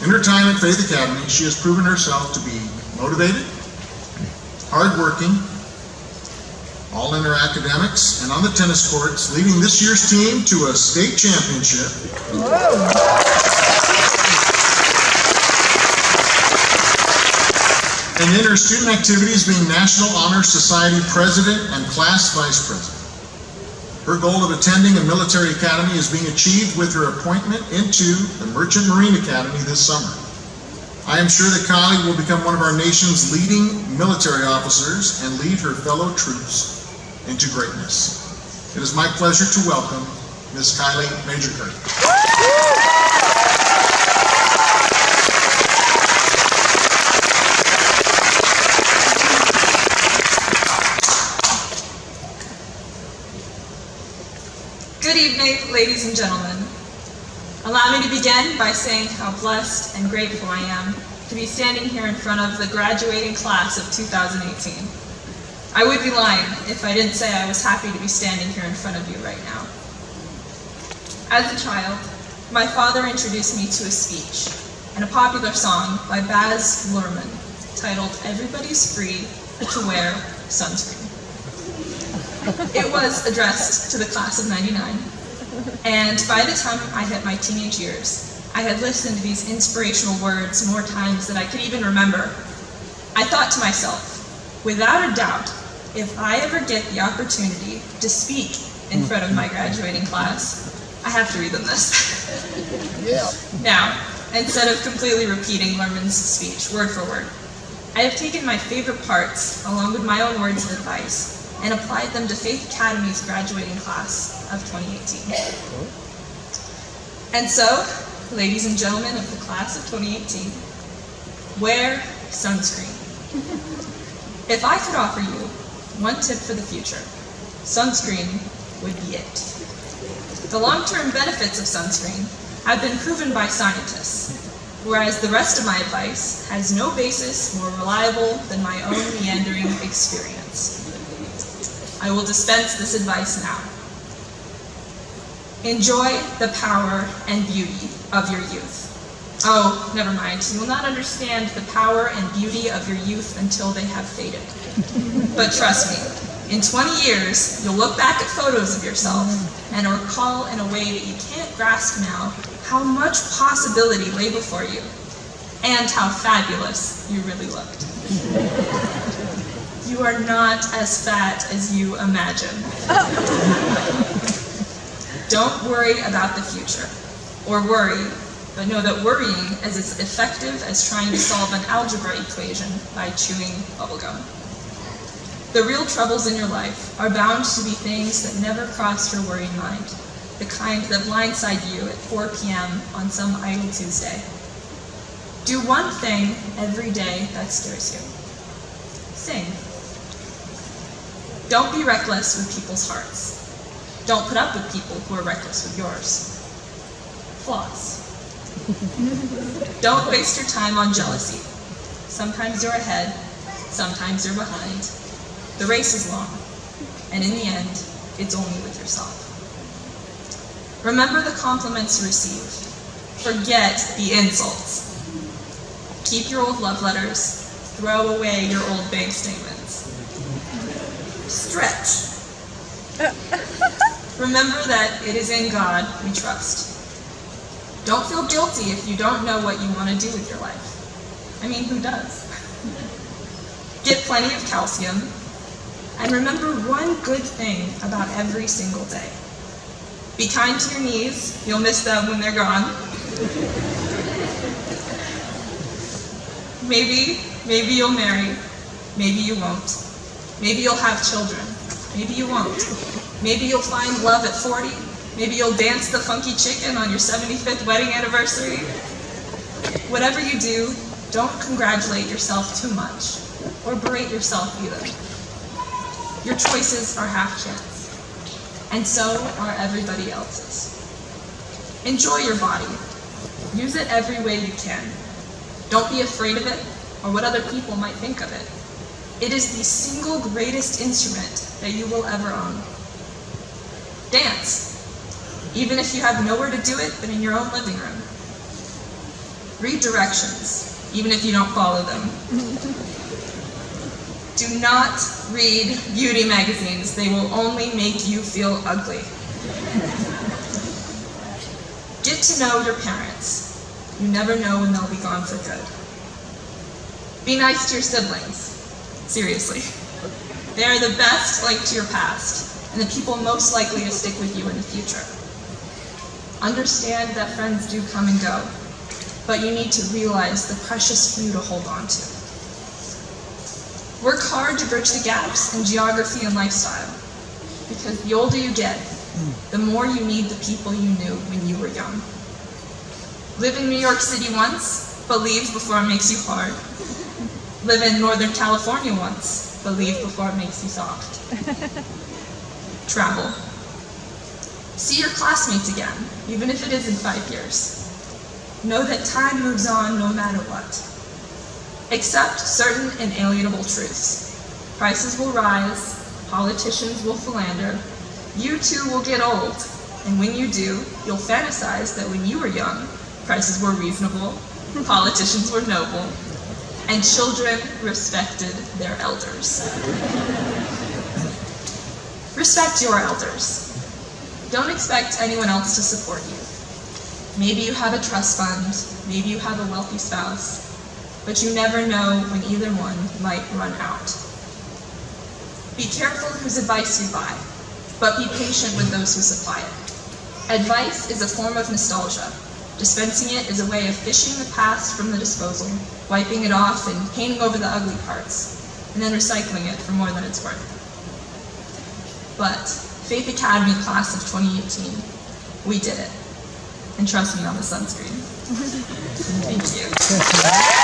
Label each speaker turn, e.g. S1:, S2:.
S1: In her time at Faith Academy, she has proven herself to be motivated, hardworking, all in her academics and on the tennis courts, leading this year's team to a state championship. And in her student activities, being National Honor Society President and Class Vice President. Her goal of attending a military academy is being achieved with her appointment into the Merchant Marine Academy this summer. I am sure that Kiley will become one of our nation's leading military officers and lead her fellow troops into greatness. It is my pleasure to welcome Ms. Kiley Major Kirk.
S2: Good evening, ladies and gentlemen. Allow me to begin by saying how blessed and grateful I am to be standing here in front of the graduating class of 2018. I would be lying if I didn't say I was happy to be standing here in front of you right now. As a child, my father introduced me to a speech and a popular song by Baz Luhrmann titled "Everybody's Free to Wear Sunscreen." It was addressed to the class of '99, and by the time I hit my teenage years, I had listened to these inspirational words more times than I could even remember. I thought to myself, without a doubt, if I ever get the opportunity to speak in front of my graduating class, I have to read them this.
S3: Yeah.
S2: Now, instead of completely repeating Luhrmann's speech word for word, I have taken my favorite parts, along with my own words of advice, and applied them to Faith Academy's graduating class of 2018. And so, ladies and gentlemen of the class of 2018, wear sunscreen. If I could offer you one tip for the future, sunscreen would be it. The long-term benefits of sunscreen have been proven by scientists, whereas the rest of my advice has no basis more reliable than my own meandering experience. I will dispense this advice now. Enjoy the power and beauty of your youth. Oh, never mind. You will not understand the power and beauty of your youth until they have faded. But trust me, in 20 years, you'll look back at photos of yourself and recall in a way that you can't grasp now how much possibility lay before you and how fabulous you really looked. You are not as fat as you imagine. Don't worry about the future, or worry, but know that worrying is as effective as trying to solve an algebra equation by chewing bubblegum. The real troubles in your life are bound to be things that never crossed your worried mind, the kind that blindside you at 4 p.m. on some idle Tuesday. Do one thing every day that scares you. Sing. Don't be reckless with people's hearts. Don't put up with people who are reckless with yours. Floss. Don't waste your time on jealousy. Sometimes you're ahead, sometimes you're behind. The race is long, and in the end, it's only with yourself. Remember the compliments you receive. Forget the insults. Keep your old love letters. Throw away your old bank statements. Stretch. Remember that it is in God we trust. Don't feel guilty if you don't know what you want to do with your life. I mean, who does? Get plenty of calcium, and remember one good thing about every single day. Be kind to your knees. You'll miss them when they're gone. Maybe you'll marry. Maybe you won't. Maybe you'll have children. Maybe you won't. Maybe you'll find love at 40. Maybe you'll dance the funky chicken on your 75th wedding anniversary. Whatever you do, don't congratulate yourself too much, or berate yourself either. Your choices are half chance, and so are everybody else's. Enjoy your body. Use it every way you can. Don't be afraid of it, or what other people might think of it. It is the single greatest instrument that you will ever own. Dance, even if you have nowhere to do it but in your own living room. Read directions, even if you don't follow them. Do not read beauty magazines. They will only make you feel ugly. Get to know your parents. You never know when they'll be gone for good. Be nice to your siblings. Seriously. They are the best link to your past, and the people most likely to stick with you in the future. Understand that friends do come and go, but you need to realize the precious few to hold on to. Work hard to bridge the gaps in geography and lifestyle, because the older you get, the more you need the people you knew when you were young. Live in New York City once, but leave before it makes you hard. Live in Northern California once, but leave before it makes you soft. Travel. See your classmates again, even if it is in 5 years. Know that time moves on no matter what. Accept certain inalienable truths. Prices will rise, politicians will philander, you too will get old, and when you do, you'll fantasize that when you were young, prices were reasonable, politicians were noble, and children respected their elders. Respect your elders. Don't expect anyone else to support you. Maybe you have a trust fund, maybe you have a wealthy spouse, but you never know when either one might run out. Be careful whose advice you buy, but be patient with those who supply it. Advice is a form of nostalgia. Dispensing it is a way of fishing the past from the disposal, wiping it off and painting over the ugly parts, and then recycling it for more than it's worth. But Faith Academy class of 2018, we did it. And trust me on the sunscreen. Thank you.